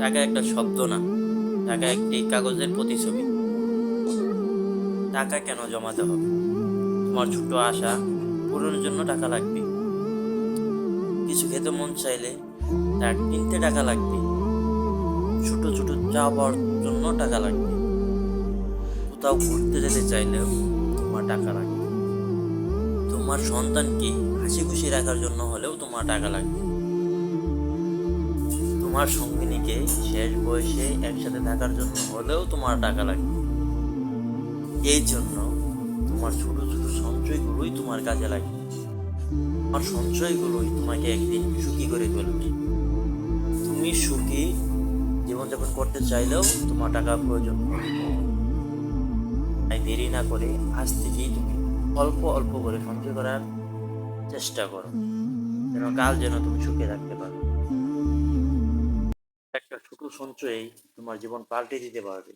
টাকা একটা শব্দ না, টাকা একটি কাগজের প্রতিছবি। টাকা কেন জমাতে হবে? তোমার ছোট আশা পূরণের জন্য টাকা লাগবে। কিছু খেতে মন চাইলে তা কিনতে টাকা লাগবে। ছোট ছোট চা পাওয়ার জন্য টাকা লাগবে। কোথাও ঘুরতে যেতে চাইলেও তোমার টাকা লাগবে। তোমার সন্তানকে হাসি খুশি রাখার জন্য হলেও তোমার টাকা লাগবে। তোমার সঙ্গিনীকে শেষ বয়সে একসাথে থাকার জন্য হলেও তোমার টাকা লাগবে। এই জন্য তোমার ছোট ছোট সঞ্চয়গুলোই তোমার কাজে লাগবে। তোমার সঞ্চয়গুলোই তোমাকে একদিন সুখী করে তুলবে। তুমি সুখী জীবনযাপন করতে চাইলেও তোমার টাকা প্রয়োজন হবে। তাই দেরি না করে আজ থেকেই তুমি অল্প অল্প করে সঞ্চয় করার চেষ্টা করো, যেন তুমি সুখে থাকতে পারো। একটা ছোট সঞ্চয়ই তোমার জীবন পাল্টে দিতে পারবে।